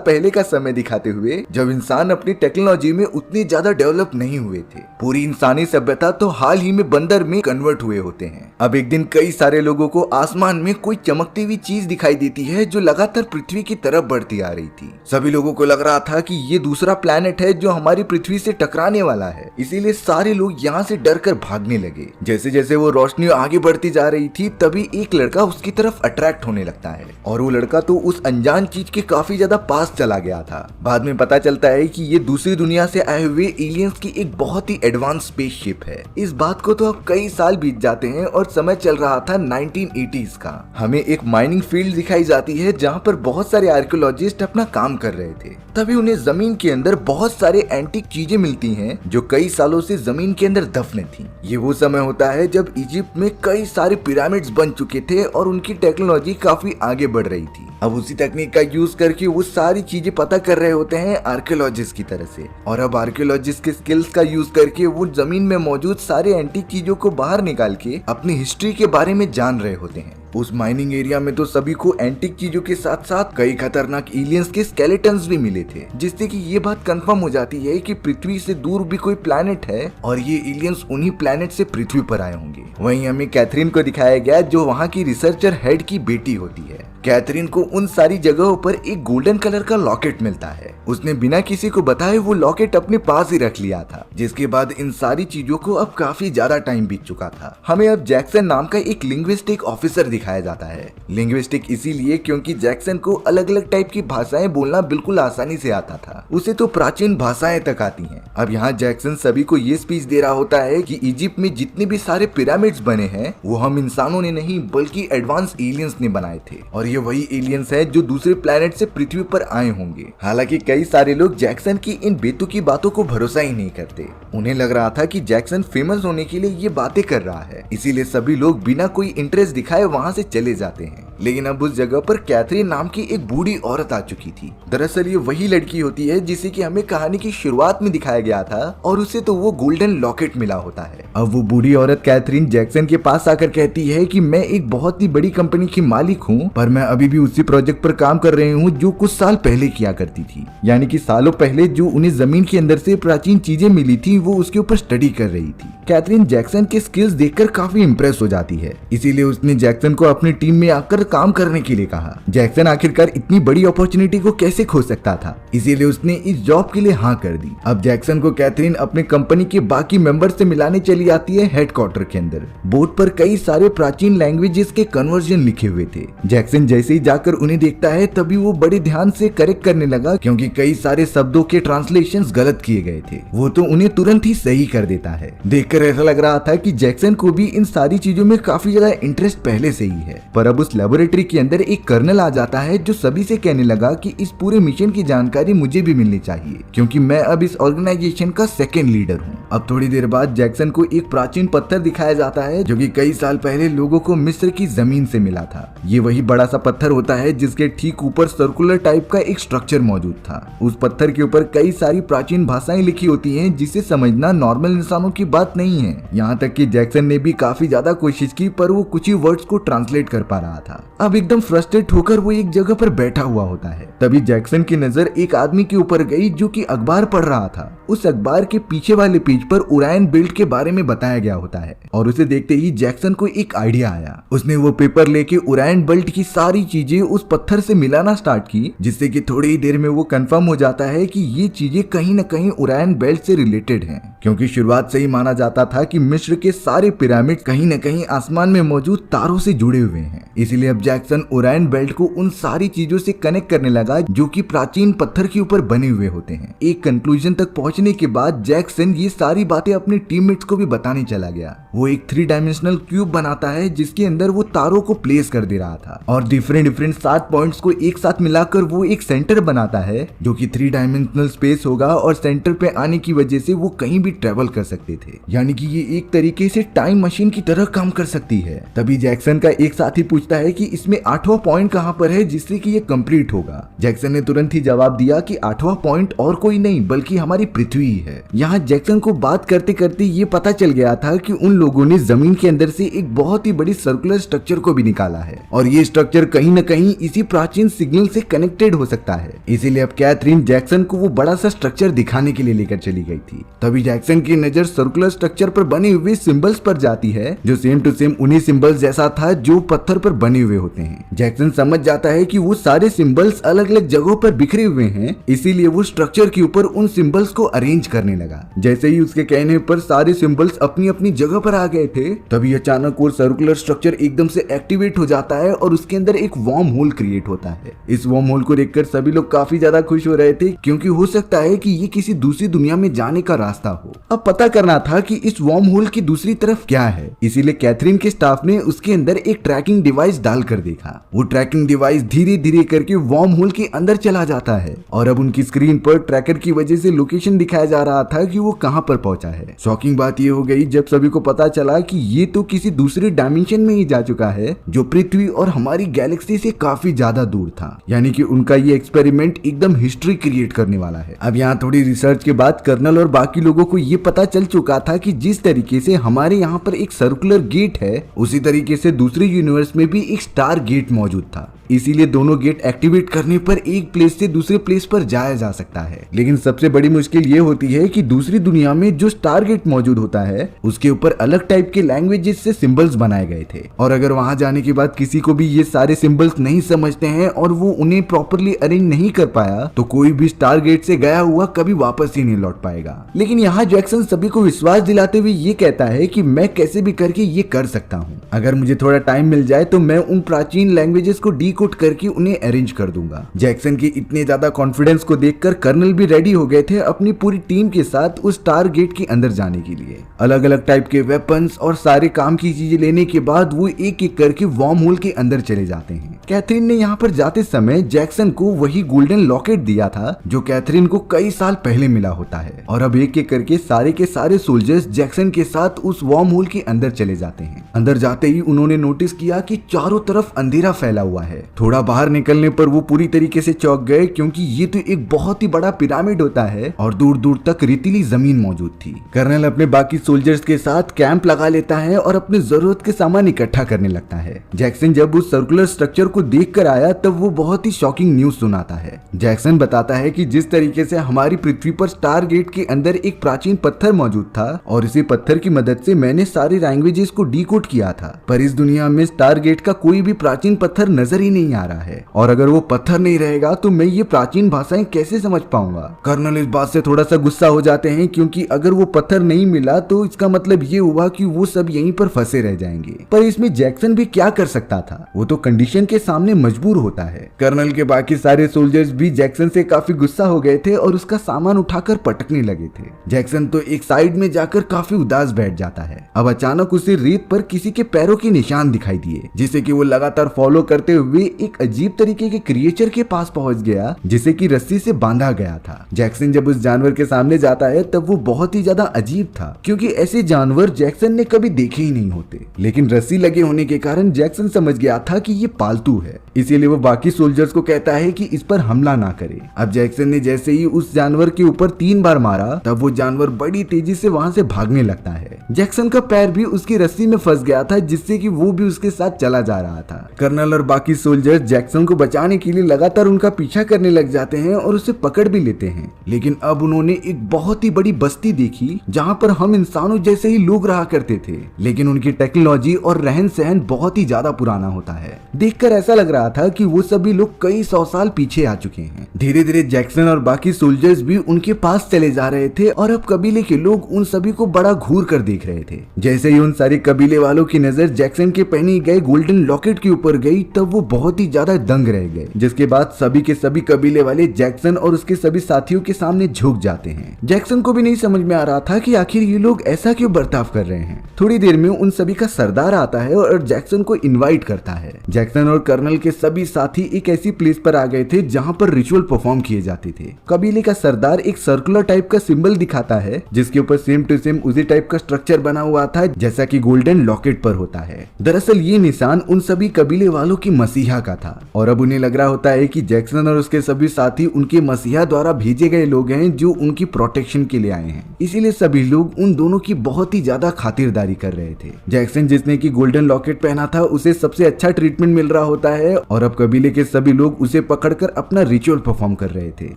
पहले का समय दिखाते हुए जब इंसान अपनी टेक्नोलॉजी में उतनी ज्यादा डेवलप नहीं हुए थे। पूरी इंसानी सभ्यता तो हाल ही में बंदर में कन्वर्ट हुए होते हैं। अब एक दिन कई सारे लोगों को आसमान में कोई चमकती हुई चीज दिखाई देती है जो लगातार पृथ्वी की तरफ बढ़ती आ रही थी। सभी लोगों को लग रहा था कि ये दूसरा प्लेनेट है जो हमारी पृथ्वी से टकराने वाला है, इसीलिए सारे लोग यहाँ से डर कर भागने लगे। जैसे जैसे वो रोशनी आगे बढ़ती जा रही थी तभी एक लड़का उसकी तरफ अट्रैक्ट होने लगता है और वो लड़का तो उस अनजान चीज के काफी ज्यादा पास चला गया था। बाद में पता चलता है कि ये दूसरी दुनिया से आए हुए एलियंस की एक बहुत ही एडवांस स्पेसशिप है। इस बात को तो अब कई साल बीत जाते हैं और समय चल रहा था 1980s का। हमें एक माइनिंग फील्ड दिखाई जाती है जहाँ पर बहुत सारे आर्कियोलॉजिस्ट अपना काम कर रहे थे। तभी उन्हें जमीन के अंदर बहुत सारे एंटीक चीजें मिलती हैं जो कई सालों से जमीन के अंदर दफने थी। ये वो समय होता है जब इजिप्ट में कई सारे पिरामिड्स बन चुके थे और उनकी टेक्नोलॉजी काफी आगे बढ़ रही थी। अब उसी तकनीक का यूज करके वो सारी चीजें पता कर रहे होते हैं आर्कियोलॉजिस्ट की तरह से। और अब आर्कियोलॉजिस्ट के स्किल्स का यूज करके वो जमीन में मौजूद सारे एंटीक चीजों को बाहर निकाल के अपनी हिस्ट्री के बारे में जान रहे होते हैं। उस माइनिंग एरिया में तो सभी को एंटीक चीजों के साथ साथ कई खतरनाक एलियंस के स्केलेटन्स भी मिले थे, जिससे कि ये बात कंफर्म हो जाती है कि पृथ्वी से दूर भी कोई प्लैनेट है और ये एलियंस उन्हीं प्लैनेट से पृथ्वी पर आए होंगे। वहीं हमें कैथरीन को दिखाया गया जो वहाँ की रिसर्चर हेड की बेटी होती है। कैथरीन को उन सारी जगहों पर एक गोल्डन कलर का लॉकेट मिलता है। उसने बिना किसी को बताए वो लॉकेट अपने पास ही रख लिया था, जिसके बाद इन सारी चीजों को अब काफी ज्यादा टाइम बीत चुका था। हमें अब जैक्सन नाम का एक लिंग्विस्टिक ऑफिसर दिखाया जाता है। लिंग्विस्टिक इसीलिए क्योंकि जैक्सन को अलग अलग टाइप की भाषाएं बोलना बिल्कुल आसानी से आता था। उसे तो प्राचीन भाषाएं तक आती हैं। अब यहाँ जैक्सन सभी को ये स्पीच दे रहा होता है कि इजिप्ट में जितने भी सारे पिरामिड्स बने हैं वो हम इंसानों ने नहीं बल्कि एडवांस एलियंस ने बनाए थे और ये वही एलियंस है जो दूसरे प्लेनेट से पृथ्वी पर आए होंगे। हालांकि कई सारे लोग जैक्सन की इन बेतुकी बातों को भरोसा ही नहीं करते। उन्हें लग रहा था कि जैक्सन फेमस होने के लिए ये बातें कर रहा है, इसीलिए सभी लोग बिना कोई इंटरेस्ट दिखाए वहाँ से चले जाते हैं। लेकिन अब उस जगह पर कैथरीन नाम की एक बूढ़ी औरत आ चुकी थी। दरअसल ये वही लड़की होती है जिसे कि हमें कहानी की शुरुआत में दिखाया गया था और उसे तो वो गोल्डन लॉकेट मिला होता है। अब वो बूढ़ी औरत कैथरीन जैक्सन के पास आकर कहती है कि मैं एक बहुत ही बड़ी कंपनी की मालिक हूँ, पर मैं अभी भी उसी प्रोजेक्ट पर काम कर रही हूँ जो कुछ साल पहले किया करती थी। यानी कि सालों पहले जो उन्हें जमीन के अंदर से प्राचीन चीजें मिली थी वो उसके ऊपर स्टडी कर रही थी। कैथरीन जैक्सन के स्किल्स देखकर काफी इंप्रेस हो जाती है, इसीलिए उसने जैक्सन को अपनी टीम में आकर काम करने के लिए कहा। जैक्सन आखिरकार इतनी बड़ी अपॉर्चुनिटी को कैसे खो सकता था, इसीलिए उसने इस जॉब के लिए हाँ कर दी। अब जैक्सन को कैथरीन अपने कंपनी के बाकी मेंबर से मिलाने चली आती है हेडक्वार्टर के अंदर। बोर्ड पर कई सारे प्राचीन लैंग्वेजेस के कन्वर्जन लिखे हुए थे। जैक्सन जैसे ही जाकर उन्हें देखता है तभी वो बड़े ध्यान से करेक्ट करने लगा, क्योंकि कई सारे शब्दों के ट्रांसलेशंस गलत किए गए थे। वो तो उन्हें तुरंत ही सही कर देता है। देखकर ऐसा लग रहा था कि जैक्सन को भी इन सारी चीजों में काफी ज्यादा इंटरेस्ट पहले से ही है। पर अब उस लेबोरेटरी के अंदर एक कर्नल आ जाता है जो सभी से कहने लगा कि इस पूरे मिशन की जानकारी मुझे भी मिलनी चाहिए, क्योंकि मैं अब इस ऑर्गेनाइजेशन का सेकेंड लीडर हूँ। अब थोड़ी देर बाद जैक्सन को एक प्राचीन पत्थर दिखाया जाता है जो कि कई साल पहले लोगों को मिस्र की जमीन से मिला था। ये वही बड़ा सा पत्थर होता है जिसके ठीक ऊपर सर्कुलर टाइप का एक स्ट्रक्चर मौजूद था। उस पत्थर के ऊपर कई सारी प्राचीन भाषाएं लिखी होती हैं जिसे समझना नॉर्मल इंसानों की बात नहीं है। यहाँ तक कि जैक्सन ने भी काफी ज्यादा कोशिश की पर वो कुछ ही वर्ड्स को ट्रांसलेट कर पा रहा था। अब एकदम फ्रस्ट्रेट होकर वो एक जगह पर बैठा हुआ होता है। तभी जैक्सन की नजर एक आदमी के ऊपर गई जो कि अखबार पढ़ रहा था। उस अखबार के पीछे वाले पेज पर ओरायन बेल्ट के बारे में बताया गया होता है और उसे देखते ही जैक्सन को एक आइडिया आया। उसने वो पेपर लेके ओरायन बेल्ट की सारी चीजें उस पत्थर से मिलाना स्टार्ट की, जिससे कि थोड़ी ही देर में वो कंफर्म हो जाता है कि ये चीजें कहीं न कहीं ओरायन बेल्ट से रिलेटेड हैं, क्योंकि शुरुआत से ही माना जाता था कि मिस्र के सारे पिरामिड कहीं न कहीं आसमान में मौजूद तारों से जुड़े हुए हैं। इसीलिए अब जैक्सन ओरायन बेल्ट को उन सारी चीजों से कनेक्ट करने लगा जो कि प्राचीन पत्थर के ऊपर बने हुए होते हैं। एक कंक्लूजन तक पहुंचने के बाद जैक्सन ये सारी बातें अपने टीममेट्स को भी बताने चला गया। वो एक 3 डायमेंशनल क्यूब बनाता है जिसके अंदर वो तारों को प्लेस कर दे रहा था और डिफरेंट 7 पॉइंट्स को एक साथ मिलाकर वो एक सेंटर बनाता है जो कि 3 डायमेंशनल स्पेस होगा और सेंटर पे आने की वजह से वो कहीं भी ट्रेवल कर सकते थे। यानी कि ये एक तरीके से टाइम मशीन की तरह काम कर सकती है। तभी जैक्सन का एक साथी पूछता है कि इसमें 8वां पॉइंट कहाँ पर है जिससे कि ये कंप्लीट होगा। जैक्सन ने तुरंत ही जवाब दिया कि 8वां सातवां पॉइंट और कोई नहीं बल्कि हमारी पृथ्वी ही है। यहाँ जैक्सन को बात करते करते ये पता चल गया था कि उन लोगों ने जमीन के अंदर से एक बहुत ही बड़ी सर्कुलर स्ट्रक्चर को भी निकाला है और ये स्ट्रक्चर कहीं न कहीं इसी प्राचीन सिग्नल से कनेक्टेड हो सकता है। इसीलिए अब कैथरीन जैक्सन को वो बड़ा सा स्ट्रक्चर दिखाने के लिए लेकर चली गई थी। तभी जैक्सन की नजर सर्कुलर स्ट्रक्चर पर बने हुए सिंबल्स पर जाती है जो सेम टू सेम उन्हीं सिंबल्स जैसा था जो पत्थर पर बने हुए होते हैं। जैक्सन समझ जाता है कि वो सारे सिंबल्स अलग अलग जगहों पर बिखरे हुए हैं, इसीलिए वो स्ट्रक्चर के ऊपर उन सिंबल्स को अरेंज करने लगा। जैसे ही उसके कहने पर सारे सिंबल्स अपनी अपनी जगह पर आ गए थे, तभी अचानक वो सर्कुलर स्ट्रक्चर एकदम से एक्टिवेट हो जाता है और उसके अंदर एक वार्म होल क्रिएट होता है। इस वार्म होल को देखकर सभी लोग काफी ज्यादा खुश हो रहे थे क्योंकि हो सकता है कि ये किसी दूसरी दुनिया में जाने का रास्ता हो। अब पता करना था कि इस वार्म होल की दूसरी तरफ क्या है, इसीलिए कैथरीन के स्टाफ ने उसके अंदर एक ट्रैकिंग डिवाइस डालकर देखा। वो ट्रैकिंग डिवाइस धीरे धीरे करके वार्म होल के अंदर चला जाता है और अब उनकी स्क्रीन पर ट्रैकर की वजह से लोकेशन दिखाया जा रहा था कि वो कहां पर पहुंचा है। शॉकिंग बात ये हो गई जब सभी को पता चला कि ये तो किसी दूसरे डायमेंशन में ही जा चुका है जो पृथ्वी और हमारी गैलेक्सी से काफी ज्यादा दूर था। यानी कि उनका ये एक्सपेरिमेंट एकदम हिस्ट्री क्रिएट करने वाला है। अब यहाँ थोड़ी रिसर्च के बाद कर्नल और बाकी लोगों को ये पता चल चुका था कि जिस तरीके से हमारे यहाँ पर एक सर्कुलर गेट है, उसी तरीके से दूसरे यूनिवर्स में भी एक स्टार गेट मौजूद था। इसीलिए दोनों गेट एक्टिवेट करने पर एक प्लेस से दूसरे प्लेस पर जाया जा सकता है। लेकिन सबसे बड़ी मुश्किल ये होती है कि दूसरी दुनिया में जो स्टार गेट मौजूद होता है उसके ऊपर अलग टाइप के लैंग्वेजेस से सिंबल्स बनाए गए थे और अगर वहां जाने के बाद किसी को भी ये सारे सिंबल्स नहीं समझते हैं और वो उन्हें प्रॉपरली अरेंज नहीं कर पाया तो कोई भी स्टार गेट से गया हुआ कभी वापस ही नहीं लौट पाएगा। लेकिन यहाँ जैक्सन सभी को विश्वास दिलाते हुए ये कहता है कि मैं कैसे भी करके ये कर सकता हूँ। अगर मुझे थोड़ा टाइम मिल जाए तो मैं उन प्राचीन लैंग्वेजेस को डीकोड करके उन्हें अरेंज कर दूंगा। जैक्सन की इतने ज्यादा कॉन्फिडेंस को देखकर कर्नल भी रेडी हो गए थे अपनी पूरी टीम के साथ उस स्टार गेट के अंदर जाने के लिए। अलग अलग टाइप के वेपन्स और सारे काम की चीजें लेने के बाद वो एक एक करके वार्म होल के अंदर चले जाते हैं। कैथरीन ने यहाँ पर जाते समय जैक्सन को वही गोल्डन लॉकेट दिया था जो कैथरीन को कई साल पहले मिला होता है और अब एक एक करके सारे के सारे सोल्जर्स जैक्सन के साथ उस वार्म होल के अंदर चले जाते हैं। अंदर जाते ही उन्होंने नोटिस किया कि चारों तरफ अंधेरा फैला हुआ है। थोड़ा बाहर निकलने पर वो पूरी तरीके से चौंक गए क्योंकि ये तो एक बहुत ही बड़ा पिरामिड होता है और दूर दूर तक रेतीली जमीन मौजूद थी। कर्नल अपने बाकी सोल्जर्स के साथ कैंप लगा लेता है और अपने जरूरत के सामान इकट्ठा करने लगता है। जैक्सन जब उस सर्कुलर स्ट्रक्चर को देखकर आया तब वो बहुत ही शॉकिंग न्यूज सुनाता है। जैक्सन बताता है कि जिस तरीके से हमारी पृथ्वी पर स्टार गेट के अंदर एक प्राचीन पत्थर मौजूद था और इसी पत्थर की मदद से मैंने सारी लैंग्वेजेस को डीकोड किया था, पर इस दुनिया में स्टार गेट का कोई भी प्राचीन पत्थर नजर ही नहीं आ रहा है और अगर वो पत्थर नहीं रहेगा तो मैं ये प्राचीन भाषाएं कैसे समझ पाऊंगा। कर्नल इस बात से थोड़ा सा गुस्सा हो जाते हैं क्योंकि अगर वो पत्थर नहीं मिला तो इसका मतलब ये हुआ कि वो सब यहीं पर फंसे रह जाएंगे। पर इसमें जैक्सन भी क्या कर सकता था, वो तो कंडीशन के सामने मजबूर होता है। कर्नल के बाकी सारे सोल्जर्स भी जैक्सन से काफी गुस्सा हो गए थे और उसका सामान उठाकर पटकने लगे थे। जैक्सन तो एक साइड में जाकर काफी उदास बैठ जाता है। अब अचानक उसे रेत पर किसी के पैरों के निशान दिखाई दिए जिसे कि वो लगातार फॉलो करते हुए एक अजीब तरीके के क्रिएचर के पास पहुंच गया जिसे कि रस्सी से बांधा गया था। जैक्सन जब उस जानवर के सामने जाता है तब वो बहुत ही ज्यादा अजीब था क्योंकि ऐसे जानवर जैक्सन ने कभी देखे ही नहीं होते, लेकिन रस्सी लगे होने के कारण जैक्सन समझ गया था कि ये पालतू है। इसीलिए वो बाकी सोल्जर्स को कहता है कि इस पर हमला ना करे। अब जैक्सन ने जैसे ही उस जानवर के ऊपर 3 बार मारा तब वो जानवर बड़ी तेजी से वहां से भागने लगता है। जैक्सन का पैर भी उसकी रस्सी में फंस गया था जिससे कि वो भी उसके साथ चला जा रहा था। कर्नल और बाकी सोल्जर्स जैक्सन को बचाने के लिए लगातार उनका पीछा करने लग जाते हैं और उसे पकड़ भी लेते हैं। लेकिन अब उन्होंने एक बहुत ही बड़ी बस्ती देखी जहाँ पर हम इंसानों जैसे ही लोग रहा करते थे, लेकिन उनकी टेक्नोलॉजी और रहन सहन बहुत ही ज्यादा पुराना होता है। देखकर ऐसा लग रहा था कि वो सभी लोग कई 100 साल पीछे आ चुके हैं। धीरे धीरे जैक्सन और बाकी सोल्जर्स भी उनके पास चले जा रहे थे और अब कबीले के लोग उन सभी को बड़ा घूर कर देख रहे थे। जैसे ही उन सारे कबीले वालों की नजर जैक्सन के पहने गए गोल्डन लॉकेट के ऊपर गई तब वो बहुत ही ज्यादा दंग रह गए, जिसके बाद सभी के सभी कबीले वाले जैक्सन और उसके सभी साथियों के सामने झुक जाते हैं। जैक्सन को भी नहीं समझ में आ रहा था कि आखिर ये लोग ऐसा क्यों बर्ताव कर रहे हैं। थोड़ी देर में उन सभी का सरदार आता है और जैक्सन को इनवाइट करता है। जैक्सन और कर्नल के सभी साथी एक ऐसी प्लेस पर आ गए थे जहाँ पर रिचुअल परफॉर्म किए जाते थे। कबीले का सरदार एक सर्कुलर टाइप का सिंबल दिखाता है जिसके ऊपर सेम टू सेम उसी टाइप का स्ट्रक्चर बना हुआ था जैसा कि गोल्डन लॉकेट पर होता है। दरअसल ये निशान उन सभी कबीले वालों की मसीहा मसीहा का था और अब उन्हें लग रहा होता है कि जैक्सन और उसके सभी साथी उनके मसीहा द्वारा भेजे गए लोग हैं जो उनकी प्रोटेक्शन के लिए आए हैं। इसीलिए सभी लोग उन दोनों की बहुत ही ज्यादा खातिरदारी कर रहे थे। जैक्सन जिसने की गोल्डन लॉकेट पहना था उसे सबसे अच्छा ट्रीटमेंट मिल रहा होता है और अब कबीले के सभी लोग उसे पकड़कर अपना रिचुअल परफॉर्म कर रहे थे।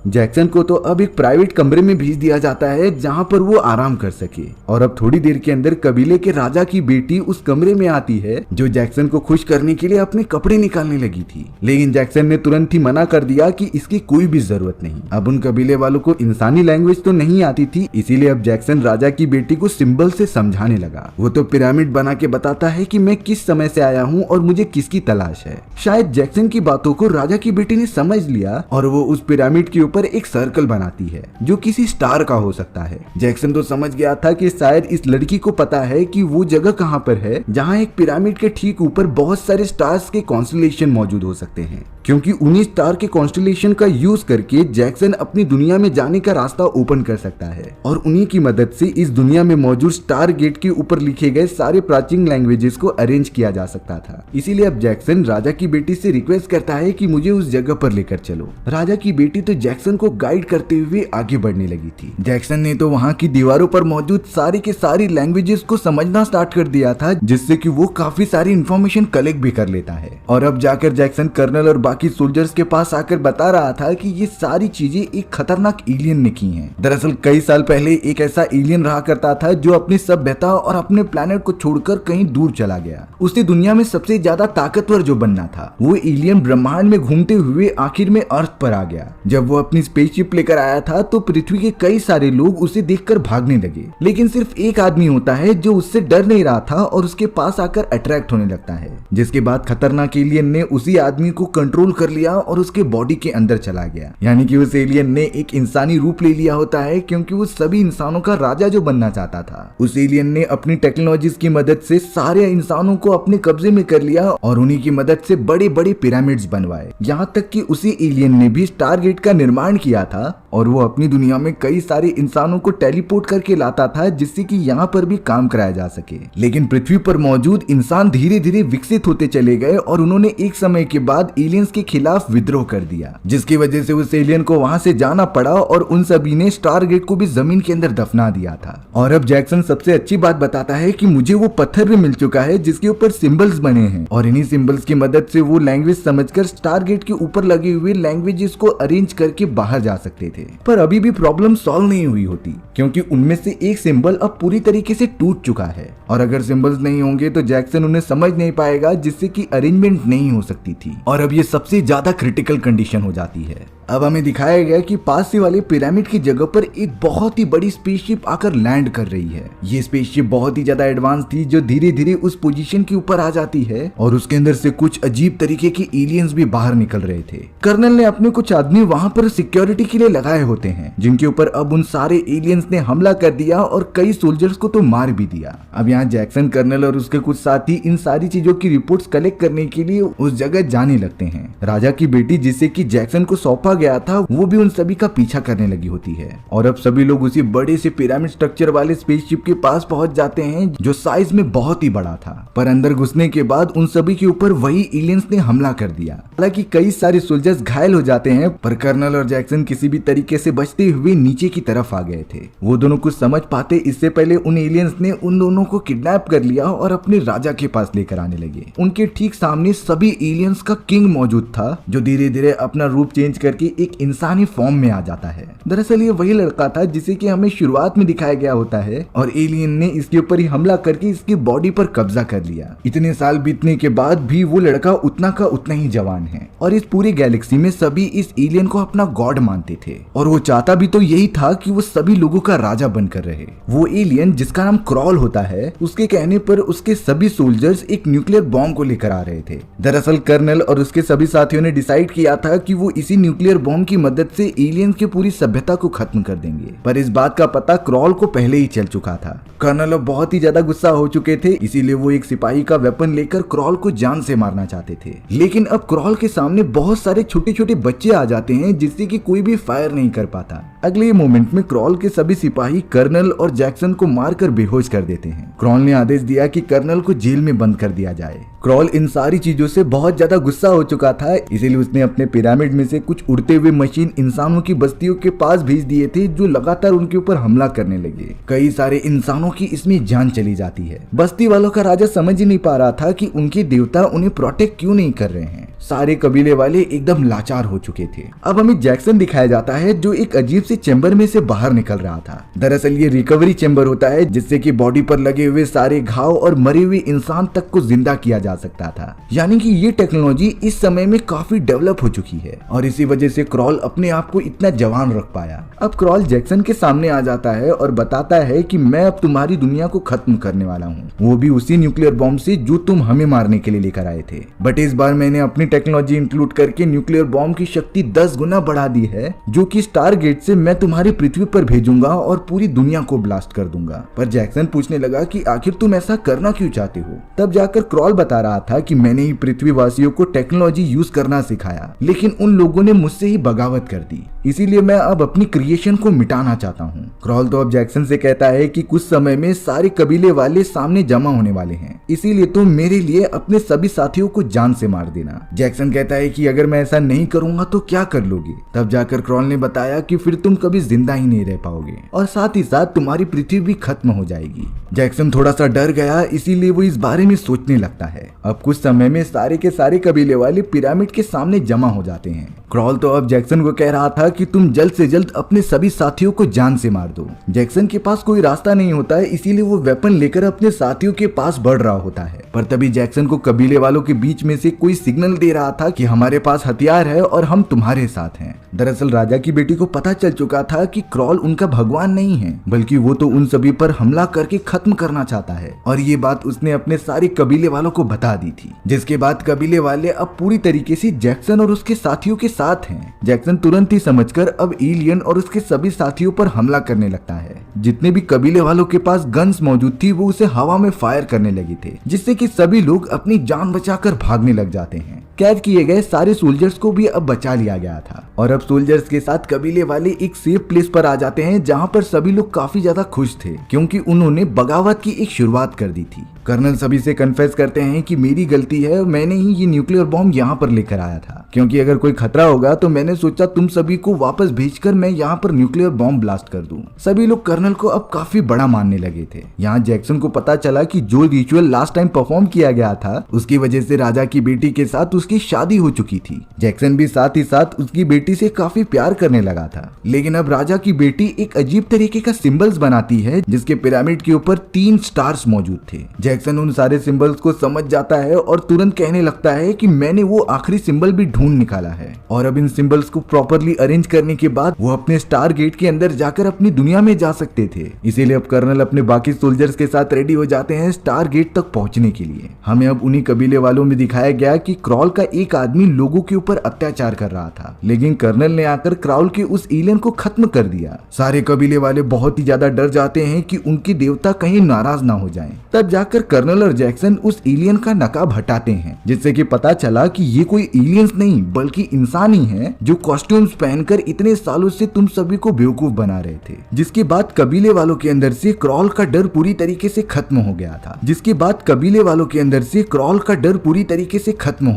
जैक्सन को तो अब एक प्राइवेट कमरे में भेज दिया जाता है जहाँ पर वो आराम कर सके और अब थोड़ी देर के अंदर कबीले के राजा की बेटी उस कमरे में आती है जो जैक्सन को खुश करने के लिए अपने कपड़े निकालने लगी थी, लेकिन जैक्सन ने तुरंत ही मना कर दिया कि इसकी कोई भी जरूरत नहीं। अब उन कबीले वालों को इंसानी लैंग्वेज तो नहीं आती थी, इसीलिए अब जैक्सन राजा की बेटी को सिंबल से समझाने लगा। वो तो पिरामिड बना के बताता है कि मैं किस समय से आया हूँ और मुझे किसकी तलाश है। शायद जैक्सन की बातों को राजा की बेटी ने समझ लिया और वो उस पिरामिड के ऊपर एक सर्कल बनाती है जो किसी स्टार का हो सकता है। जैक्सन तो समझ गया था कि शायद इस लड़की को पता है कि वो जगह कहाँ पर है जहाँ एक पिरामिड के ठीक ऊपर बहुत सारे स्टार्स के कॉन्स्टलेशन मौजूद हो सकते हैं, क्योंकि उन्हीं स्टार के कॉन्स्टलेशन का यूज करके जैक्सन अपनी दुनिया में जाने का रास्ता ओपन कर सकता है और उन्हीं की मदद से इस दुनिया में मौजूद स्टार गेट के ऊपर लिखे गए सारे प्राचीन लैंग्वेजेस को अरेंज किया जा सकता था। इसीलिए अब जैक्सन राजा की बेटी से रिक्वेस्ट करता है कि मुझे उस जगह पर लेकर चलो। राजा की बेटी तो जैक्सन को गाइड करते हुए आगे बढ़ने लगी थी। जैक्सन ने तो वहाँ की दीवारों पर मौजूद सारी के सारी लैंग्वेजेस को समझना स्टार्ट कर दिया था, जिससे कि वो काफी सारी इंफॉर्मेशन कलेक्ट भी कर लेता है। और अब जाकर जैक्सन कर्नल और बाकी सोल्जर्स के पास आकर बता रहा था कि ये सारी चीजें एक खतरनाक एलियन ने की हैं। दरअसल कई साल पहले एक ऐसा एलियन रहा करता था जो अपनी सभ्यता और अपने प्लेनेट को छोड़कर कहीं दूर चला गया। उसने दुनिया में सबसे ज्यादा ताकतवर जो बनना था, वो एलियन ब्रह्मांड में घूमते हुए आखिर में अर्थ पर आ गया। जब वो अपनी स्पेसशिप लेकर आया था तो पृथ्वी के कई सारे लोग उसे देखकर भागने लगे, लेकिन सिर्फ एक आदमी होता है जो उससे डर नहीं रहा था और उसके पास आकर अट्रैक्ट होने लगता है। जिसके बाद खतरनाक एलियन ने उसी आदमी को कंट्रोल कर लिया और उसके बॉडी के अंदर चला गया। यानी कि उस एलियन ने एक इंसानी रूप ले लिया होता है, क्योंकि वो सभी इंसानों का राजा जो बनना चाहता था। उस एलियन ने अपनी टेक्नोलॉजीज की मदद से सारे इंसानों को अपने कब्जे में कर लिया और उन्हीं की मदद से बड़े बड़े पिरामिड्स बनवाए। यहाँ तक कि उसी एलियन ने भी स्टार गेट का निर्माण किया था और वो अपनी दुनिया में कई सारे इंसानों को टेलीपोर्ट करके लाता था, जिससे कि यहाँ पर भी काम कराया जा सके। लेकिन पृथ्वी पर मौजूद इंसान धीरे धीरे विकसित होते चले गए और उन्होंने एक समय के बाद एलियंस के खिलाफ विद्रोह कर दिया, जिसकी वजह से उस एलियन को वहां से जाना पड़ा और उन सभी ने स्टार गेट को भी जमीन के अंदर दफना दिया था। और अब जैक्सन सबसे अच्छी बात बताता है कि मुझे वो पत्थर भी मिल चुका है जिसके ऊपर सिंबल्स बने हैं और इन्हीं सिंबल्स की मदद से वो लैंग्वेज समझकर स्टार गेट के ऊपर लगे हुए लैंग्वेजेस को अरेंज करके बाहर जा सकते थे। पर अभी भी प्रॉब्लम सॉल्व नहीं हुई होती, क्योंकि उनमें से एक सिंबल अब पूरी तरीके से टूट चुका है और अगर सिंबल्स नहीं होंगे तो जैक्सन उन्हें समझ नहीं पाएगा, जिससे कि अरेंजमेंट नहीं हो सकती थी और अब ये सबसे ज्यादा क्रिटिकल कंडीशन हो जाती है। अब हमें दिखाया गया कि पास से वाले पिरामिड की जगह पर एक बहुत ही बड़ी स्पेसशिप आकर लैंड कर रही है। ये स्पेसशिप बहुत ही ज्यादा एडवांस थी, जो धीरे धीरे उस पोजीशन के ऊपर आ जाती है और उसके अंदर से कुछ अजीब तरीके के एलियंस भी बाहर निकल रहे थे। कर्नल ने अपने कुछ आदमी वहां पर सिक्योरिटी के लिए लगाए होते हैं, जिनके ऊपर अब उन सारे एलियंस ने हमला कर दिया और कई सोल्जर्स को तो मार भी दिया। अब यहाँ जैक्सन, कर्नल और उसके कुछ साथी इन सारी चीजों की रिपोर्ट्स कलेक्ट करने के लिए उस जगह जाने लगते हैं। राजा की बेटी, जिसे कि जैक्सन को सौंपा गया था, वो भी उन सभी का पीछा करने लगी होती है और अब सभी लोग उसी बड़े से पिरामिड स्ट्रक्चर वाले स्पेसशिप के पास पहुंच जाते हैं, जो साइज में बहुत ही बड़ा था। पर अंदर घुसने के बाद उन सभी के ऊपर वही एलियंस ने हमला कर दिया। हालांकि कई सारे सोल्जर्स घायल हो जाते हैं, पर कर्नल और जैक्सन किसी भी तरीके से बचते हुए नीचे की तरफ आ गए थे। वो दोनों कुछ समझ पाते इससे पहले उन एलियंस ने उन दोनों को किडनैप कर लिया और अपने राजा के पास लेकर आने लगे। उनके ठीक सामने सभी एलियंस का किंग मौजूद था, जो धीरे धीरे अपना रूप चेंज करके एक इंसानी फॉर्म में आ जाता है। दरअसल ये वही लड़का था जिसे कि हमें शुरुआत में दिखाया गया होता है और एलियन ने इसके ऊपर ही हमला करके इसकी बॉडी पर कब्जा कर लिया। इतने साल बीतने के बाद भी वो लड़का उतना का उतना ही जवान है और इस पूरी गैलेक्सी में सभी इस एलियन को अपना गॉड मानते थे और वो चाहता भी तो यही था कि वो सभी लोगों का राजा बनकर रहे। वो एलियन, जिसका नाम क्रॉल होता है, उसके कहने पर उसके सभी सोल्जर्स एक न्यूक्लियर बॉम्ब को लेकर आ रहे थे। दरअसल कर्नल और उसके सभी साथियों ने डिसाइड किया था कि वो इसी न्यूक्लियर बॉम्ब की मदद से एलियंस की पूरी सभ्यता को खत्म कर देंगे, पर इस बात का पता क्रॉल को पहले ही चल चुका था। कर्नल अब बहुत ही ज्यादा गुस्सा हो चुके थे, इसीलिए वो एक सिपाही का वेपन लेकर क्रॉल को जान से मारना चाहते थे। लेकिन अब क्रॉल के सामने बहुत सारे छोटे छोटे बच्चे आ जाते हैं, जिससे कि कोई भी फायर नहीं कर पाता। अगले मोमेंट में क्रॉल के सभी सिपाही कर्नल और जैक्सन को मारकर बेहोश कर देते हैं। क्रॉल ने आदेश दिया कि कर्नल को जेल में बंद कर दिया जाए। क्रॉल इन सारी चीजों से बहुत ज्यादा गुस्सा हो चुका था, इसीलिए उसने अपने पिरामिड में से कुछ उड़ते हुए मशीन इंसानों की बस्तियों के पास भेज दिए थे, जो लगातार उनके ऊपर हमला करने लगे। कई सारे इंसानों की इसमें जान चली जाती है। बस्ती वालों का राजा समझ ही नहीं पा रहा था कि उनके देवता उन्हें प्रोटेक्ट क्यों नहीं कर रहे हैं। सारे कबीले वाले एकदम लाचार हो चुके थे। अब हमें जैक्सन दिखाया जाता है, जो एक अजीब से चैम्बर में से बाहर निकल रहा था। दरअसल ये रिकवरी चैम्बर होता है, जिससे कि बॉडी पर लगे हुए सारे घाव और मरे हुए इंसान तक को जिंदा किया जा सकता था। यानी कि ये टेक्नोलॉजी इस समय में काफी डेवलप हो चुकी है और इसी वजह से क्रॉल अपने आप को इतना जवान रख पाया। अब क्रॉल जैक्सन के सामने आ जाता है और बताता है कि मैं अब तुम्हारी दुनिया को खत्म करने वाला हूँ, वो भी उसी न्यूक्लियर बॉम्ब से जो तुम हमें मारने के लिए लेकर आए थे। बट इस बार मैंने अपनी टेक्नोलॉजी इंक्लूड करके न्यूक्लियर बॉम्ब की शक्ति 10 गुना बढ़ा दी है, जो कि स्टारगेट से मैं तुम्हारी पृथ्वी पर भेजूंगा और पूरी दुनिया को ब्लास्ट कर दूंगा। पर जैक्सन पूछने लगा कि आखिर तुम ऐसा करना क्यों चाहते हो। तब जाकर क्रॉल बता रहा था कि मैंने ही पृथ्वी वासियों को टेक्नोलॉजी यूज करना सिखाया, लेकिन उन लोगों ने मुझसे ही बगावत कर दी, इसीलिए मैं अब अपनी क्रिएशन को मिटाना चाहता हूँ। क्रॉल तो अब जैक्सन से कहता है कि कुछ समय में सारे कबीले वाले सामने जमा होने वाले हैं, इसीलिए तुम मेरे लिए अपने सभी साथियों को जान से मार देना। जैक्सन कहता है कि अगर मैं ऐसा नहीं करूंगा तो क्या कर लोगे। तब जाकर क्रॉल ने बताया कि फिर तुम कभी जिंदा ही नहीं रह पाओगे और साथ ही साथ तुम्हारी पृथ्वी भी खत्म हो जाएगी। जैक्सन थोड़ा सा डर गया, इसीलिए वो इस बारे में सोचने लगता है। अब कुछ समय में सारे के सारे कबीले वाले पिरामिड के सामने जमा हो जाते हैं। क्रॉल तो अब जैक्सन को कह रहा था कि तुम जल्द से जल्द अपने सभी साथियों को जान से मार दो। जैक्सन के पास कोई रास्ता नहीं होता है, इसीलिए वो वेपन लेकर अपने साथियों के पास बढ़ रहा होता है। पर तभी जैक्सन को कबीले वालों के बीच में से कोई सिग्नल दे रहा था कि हमारे पास हथियार है और हम तुम्हारे साथ हैं। दरअसल राजा की बेटी को पता चल चुका था कि क्रॉल उनका भगवान नहीं है, बल्कि वो तो उन सभी पर हमला करके खत्म करना चाहता है, और ये बात उसने अपने सारे कबीले वालों को बता दी थी। जिसके बाद कबीले वाले अब पूरी तरीके से जैक्सन और उसके साथियों के साथ हैं। जैक्सन तुरंत ही समझकर अब एलियन और उसके सभी साथियों पर हमला करने लगता है। जितने भी कबीले वालों के पास गन्स मौजूद थी, वो उसे हवा में फायर करने लगे थे, जिससे कि सभी लोग अपनी जान बचाकर भागने लग जाते हैं। कैद किए गए सारे सोल्जर्स को भी अब बचा लिया गया था और अब सोल्जर्स के साथ कबीले वाले एक सेफ प्लेस पर आ जाते हैं, जहां पर सभी लोग काफी ज्यादा खुश थे, क्योंकि उन्होंने बगावत की एक शुरुआत कर दी थी। कर्नल सभी से कन्फेस करते हैं कि मेरी गलती है, मैंने ही ये न्यूक्लियर बॉम्ब यहाँ पर लेकर आया था, क्योंकि अगर कोई खतरा होगा तो मैंने सोचा तुम सभी को वापस भेजकर मैं यहाँ पर न्यूक्लियर बॉम्ब ब्लास्ट कर दूं। सभी लोग कर्नल को अब काफी बड़ा मानने लगे थे। यहाँ जैक्सन को पता चला कि जो रिचुअल लास्ट टाइम परफॉर्म किया गया था, उसकी वजह से राजा की बेटी के साथ उसकी शादी हो चुकी थी। जैक्सन भी साथ ही साथ उसकी बेटी से काफी प्यार करने लगा था, लेकिन अब राजा की बेटी एक अजीब तरीके का सिंबल्स बनाती है, जिसके पिरामिड के ऊपर 3 स्टार्स मौजूद थे। जैक्सन उन सारे सिंबल्स को समझ जाता है और तुरंत कहने लगता है कि मैंने वो आखिरी सिंबल भी ढूंढ निकाला है, और अब इन सिंबल्स को प्रॉपरली अरेंज करने के बाद वो अपने स्टार गेट के अंदर जाकर अपनी दुनिया में जा सकते थे। इसीलिए अब कर्नल अपने बाकी सोल्जर्स के साथ रेडी हो जाते हैं स्टार गेट तक पहुंचने के लिए। हमें अब उन्हीं कबीले वालों में दिखाया गया कि क्रॉल का एक आदमी लोगों के ऊपर अत्याचार कर रहा था, लेकिन कर्नल ने आकर क्रॉल के उस एलियन को खत्म कर दिया। सारे कबीले वाले बहुत ही ज्यादा डर जाते हैं कि उनके देवता कहीं नाराज ना हो जाएं। तब जाकर कर्नल और जैक्सन उस एलियन का नकाब हटाते हैं, जिससे कि पता चला कि ये कोई एलियंस नहीं बल्कि इंसान ही है, जो कॉस्ट्यूम्स पहनकर इतने सालों से तुम सभी को बेवकूफ बना रहे थे। जिसके बाद कबीले वालों के अंदर से क्रॉल का डर पूरी तरीके से खत्म हो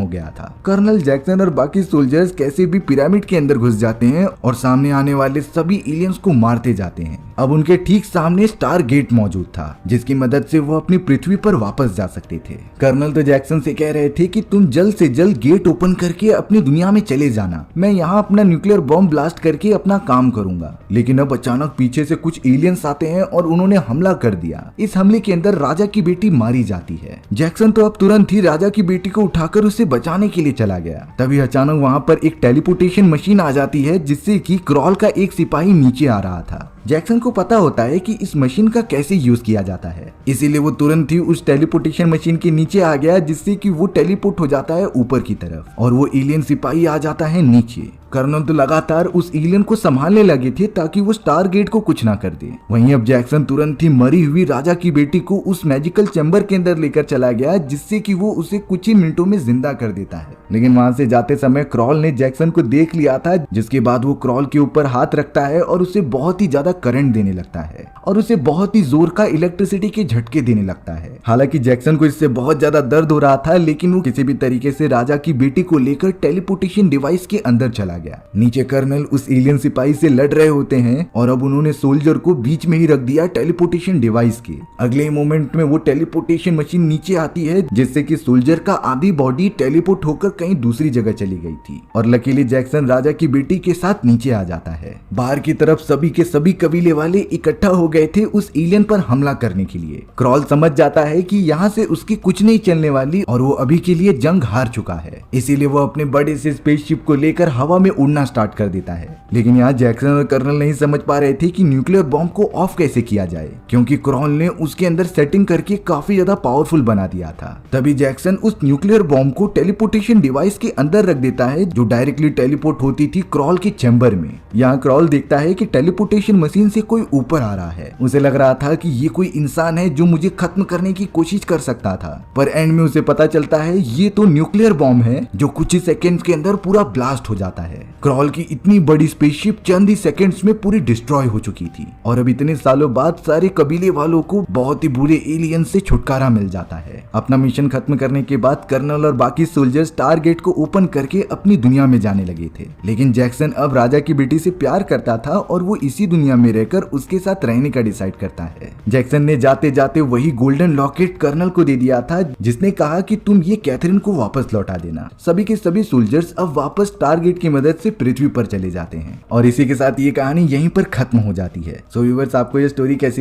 गया था। कर्नल जैक्सन और बाकी सोल्जर्स कैसे भी पिरामिड के अंदर घुस जाते हैं और सामने आने वाले सभी एलियंस को मारते जाते हैं। अब उनके ठीक सामने स्टार गेट मौजूद था, जिसकी मदद से वो अपनी पृथ्वी पर वापस जा सकते थे। कर्नल तो जैक्सन से कह रहे थे कि तुम जल्द से जल्द गेट ओपन करके अपनी दुनिया में चले जाना, मैं यहाँ अपना न्यूक्लियर बॉम्ब ब्लास्ट करके अपना काम करूंगा। लेकिन अब अचानक पीछे से कुछ एलियंस आते हैं और उन्होंने हमला कर दिया। इस हमले के अंदर राजा की बेटी मारी जाती है। जैक्सन तो अब तुरंत ही राजा की बेटी को उठाकर उसे बचाने के लिए चला गया। तभी अचानक वहाँ पर एक टेलीपोर्टेशन मशीन आ जाती है, जिससे कि क्रॉल का एक सिपाही नीचे आ रहा था। जैक्सन को पता होता है कि इस मशीन का कैसे यूज किया जाता है, इसीलिए वो तुरंत ही उस टेलीपोर्टेशन मशीन के नीचे आ गया, जिससे कि वो टेलीपोर्ट हो जाता है ऊपर की तरफ और वो एलियन सिपाही आ जाता है नीचे। कर्नल तो लगातार उस एलियन को संभालने लगे थे ताकि वो स्टारगेट को कुछ ना कर दे। वहीं अब जैक्सन तुरंत ही मरी हुई राजा की बेटी को उस मैजिकल चैम्बर के अंदर लेकर चला गया, जिससे कि वो उसे कुछ ही मिनटों में जिंदा कर देता है। लेकिन वहां से जाते समय क्रॉल ने जैक्सन को देख लिया था, जिसके बाद वो क्रॉल के ऊपर हाथ रखता है और उसे बहुत ही ज्यादा करंट देने लगता है और उसे बहुत ही जोर का इलेक्ट्रिसिटी के झटके देने लगता है। हालांकि जैक्सन को इससे बहुत ज्यादा दर्द हो रहा था, लेकिन वो किसी भी तरीके से राजा की बेटी को लेकर टेलीपोर्टेशन डिवाइस के अंदर चला गया। नीचे कर्नल उस एलियन सिपाही से लड़ रहे होते हैं और अब उन्होंने सोल्जर को बीच में ही रख दिया टेलीपोर्टेशन डिवाइस के। अगले मोमेंट में वो टेलीपोर्टेशन मशीन नीचे आती है, जिससे कि सोल्जर का आधी बॉडी टेलीपोर्ट होकर कहीं दूसरी जगह चली गई थी और लकीली जैक्सन राजा की बेटी के साथ नीचे आ जाता है। बाहर की तरफ सभी के सभी कबीले वाले इकट्ठा हो गए थे उस एलियन पर हमला करने के लिए। क्रॉल समझ जाता है कि यहाँ से उसकी कुछ नहीं चलने वाली और वो अभी के लिए जंग हार चुका है, इसीलिए वो अपने बड़े से स्पेसशिप को लेकर हवा में उड़ना स्टार्ट कर देता है। लेकिन यहाँ जैक्सन और कर्नल नहीं समझ पा रहे थे कि न्यूक्लियर बॉम्ब को ऑफ कैसे किया जाए, क्योंकि क्रॉल ने उसके अंदर सेटिंग करके काफी ज्यादा पावरफुल बना दिया था। तभी जैक्सन उस न्यूक्लियर बॉम्ब को टेलीपोर्टेशन डिवाइस के अंदर रख देता है, जो डायरेक्टली टेलीपोर्ट होती थी क्रॉल के चैम्बर में। यहाँ क्रॉल देखता है कि टेलीपोर्टेशन मशीन से कोई ऊपर आ रहा है। उसे लग रहा था कि ये कोई इंसान है जो मुझे खत्म करने की कोशिश कर सकता था, पर एंड में उसे पता चलता है ये तो न्यूक्लियर बॉम्ब है जो कुछ ही सेकंड्स के अंदर पूरा ब्लास्ट हो जाता है। क्रॉल की इतनी बड़ी स्पेसशिप चंद ही सेकंड्स में पूरी डिस्ट्रॉय हो चुकी थी और अब इतने सालों बाद सारे कबीले वालों को बहुत ही बुरे एलियन से छुटकारा मिल जाता है। अपना मिशन खत्म करने के बाद कर्नल और बाकी सोल्जर्स टारगेट को ओपन करके अपनी दुनिया में जाने लगे थे। लेकिन जैक्सन अब राजा की बेटी से प्यार करता था और वो इसी दुनिया में रहकर उसके साथ रहने का डिसाइड करता है। जैक्सन ने जाते जाते वही गोल्डन लॉकेट कर्नल को दे दिया था, जिसने कहा कि तुम ये कैथरीन को वापस लौटा देना। सभी के सभी सोल्जर्स अब वापस टारगेट की मदद से पृथ्वी पर चले जाते हैं और इसी के साथ ये कहानी यहीं पर खत्म हो जाती है। सो व्यूअर्स, आपको ये स्टोरी कैसी